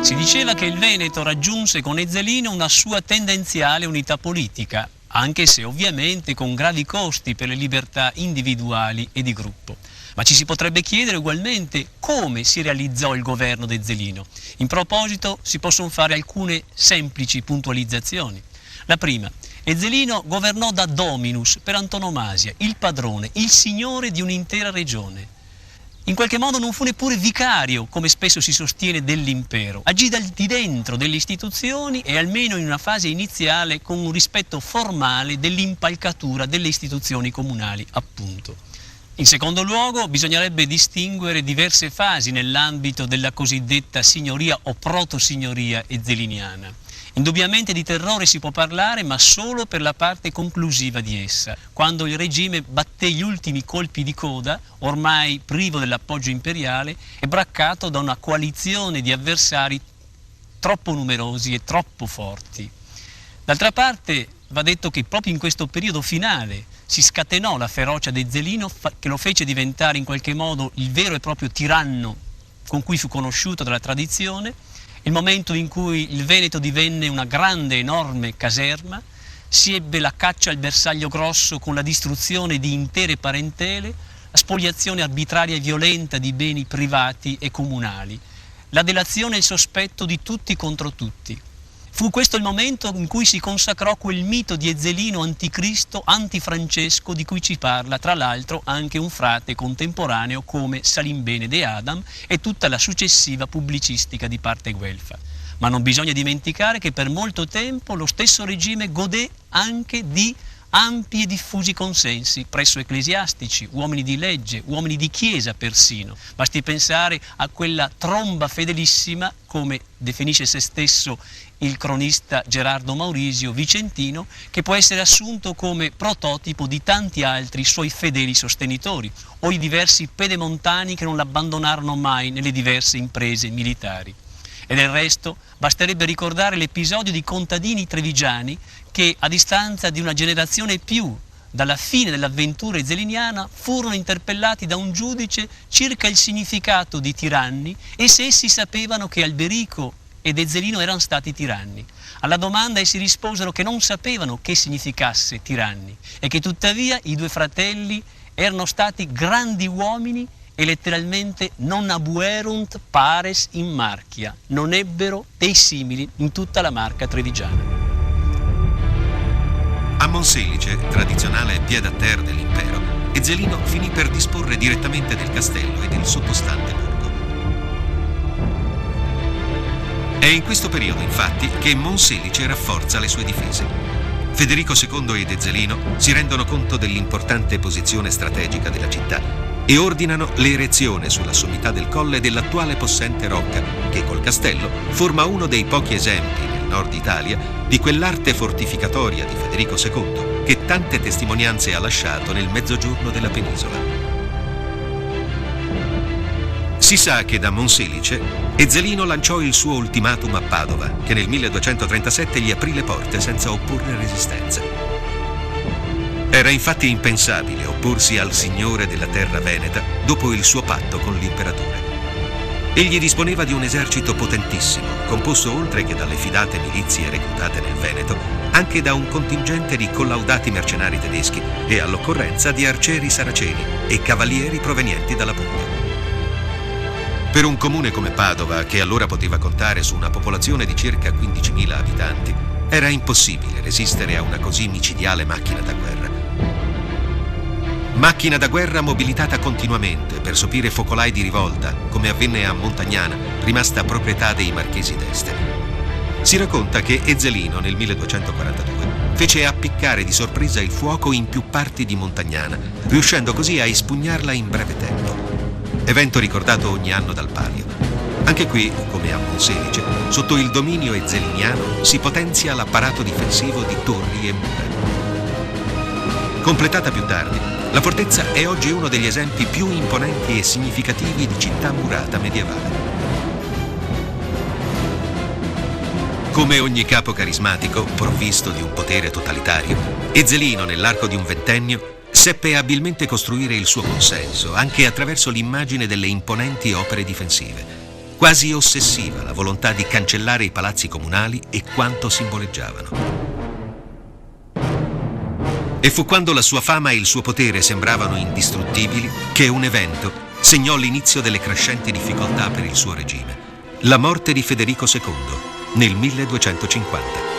Si diceva che il Veneto raggiunse con Ezzelino una sua tendenziale unità politica, anche se ovviamente con gravi costi per le libertà individuali e di gruppo. Ma ci si potrebbe chiedere ugualmente come si realizzò il governo di Ezzelino. In proposito si possono fare alcune semplici puntualizzazioni. La prima: Ezzelino governò da dominus per antonomasia, il padrone, il signore di un'intera regione. In qualche modo non fu neppure vicario, come spesso si sostiene, dell'impero. Agì di dentro delle istituzioni e almeno in una fase iniziale con un rispetto formale dell'impalcatura delle istituzioni comunali, appunto. In secondo luogo, bisognerebbe distinguere diverse fasi nell'ambito della cosiddetta signoria o protosignoria ezzeliniana. Indubbiamente di terrore si può parlare, ma solo per la parte conclusiva di essa, quando il regime batté gli ultimi colpi di coda, ormai privo dell'appoggio imperiale e braccato da una coalizione di avversari troppo numerosi e troppo forti. D'altra parte va detto che proprio in questo periodo finale si scatenò la ferocia di Ezzelino, che lo fece diventare in qualche modo il vero e proprio tiranno con cui fu conosciuto dalla tradizione. Il momento in cui il Veneto divenne una grande, enorme caserma, si ebbe la caccia al bersaglio grosso con la distruzione di intere parentele, la spoliazione arbitraria e violenta di beni privati e comunali, la delazione e il sospetto di tutti contro tutti. Fu questo il momento in cui si consacrò quel mito di Ezzelino anticristo, antifrancesco, di cui ci parla tra l'altro anche un frate contemporaneo come Salimbene de Adam e tutta la successiva pubblicistica di parte guelfa. Ma non bisogna dimenticare che per molto tempo lo stesso regime godé anche di ampi e diffusi consensi presso ecclesiastici, uomini di legge, uomini di chiesa persino. Basti pensare a quella tromba fedelissima, come definisce se stesso il cronista Gerardo Maurisio Vicentino, che può essere assunto come prototipo di tanti altri suoi fedeli sostenitori, o i diversi pedemontani che non l'abbandonarono mai nelle diverse imprese militari. E del resto basterebbe ricordare l'episodio di contadini trevigiani che, a distanza di una generazione più dalla fine dell'avventura ezzeliniana, furono interpellati da un giudice circa il significato di tiranni e se essi sapevano che Alberico ed Ezzelino erano stati tiranni. Alla domanda essi risposero che non sapevano che significasse tiranni e che tuttavia i due fratelli erano stati grandi uomini e letteralmente non abuerunt pares in Marchia, non ebbero dei simili in tutta la Marca trevigiana. A Monselice, tradizionale pied à terre dell'impero, Ezzelino finì per disporre direttamente del castello e del sottostante borgo. È in questo periodo, infatti, che Monselice rafforza le sue difese. Federico II ed Ezzelino si rendono conto dell'importante posizione strategica della città e ordinano l'erezione sulla sommità del colle dell'attuale possente rocca, che col castello forma uno dei pochi esempi nel nord Italia di quell'arte fortificatoria di Federico II che tante testimonianze ha lasciato nel mezzogiorno della penisola. Si sa che da Monselice Ezzelino lanciò il suo ultimatum a Padova, che nel 1237 gli aprì le porte senza opporre resistenza. Era infatti impensabile opporsi al signore della terra veneta dopo il suo patto con l'imperatore. Egli disponeva di un esercito potentissimo, composto oltre che dalle fidate milizie reclutate nel Veneto, anche da un contingente di collaudati mercenari tedeschi e all'occorrenza di arcieri saraceni e cavalieri provenienti dalla Puglia. Per un comune come Padova, che allora poteva contare su una popolazione di circa 15.000 abitanti, era impossibile resistere a una così micidiale macchina da guerra. Macchina da guerra mobilitata continuamente per sopire focolai di rivolta, come avvenne a Montagnana, rimasta proprietà dei marchesi d'Este. Si racconta che Ezzelino nel 1242 fece appiccare di sorpresa il fuoco in più parti di Montagnana, riuscendo così a espugnarla in breve tempo. Evento ricordato ogni anno dal Palio. Anche qui, come a Monselice, sotto il dominio ezzeliniano si potenzia l'apparato difensivo di torri e mura. Completata più tardi, la fortezza è oggi uno degli esempi più imponenti e significativi di città murata medievale. Come ogni capo carismatico, provvisto di un potere totalitario, Ezzelino, nell'arco di un ventennio, seppe abilmente costruire il suo consenso, anche attraverso l'immagine delle imponenti opere difensive. quasi ossessiva la volontà di cancellare i palazzi comunali e quanto simboleggiavano. E fu quando la sua fama e il suo potere sembravano indistruttibili che un evento segnò l'inizio delle crescenti difficoltà per il suo regime: la morte di Federico II nel 1250.